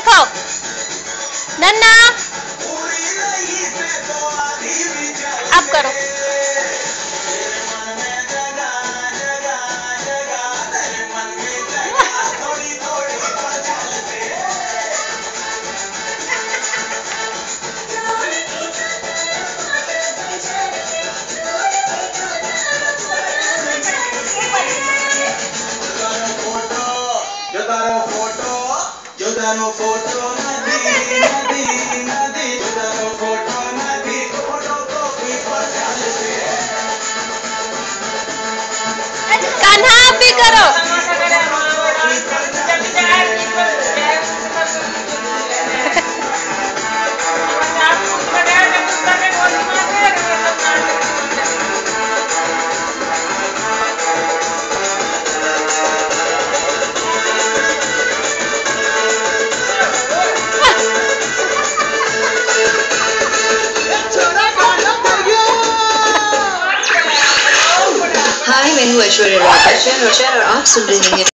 देखो नन्ना अब करो No photo nadi nadi nadi no photo nadi photo copy पर कान्हा भी करो हाय मैं हूँ ऐश्वर्या राय बच्चन और आप सुन रहे हैं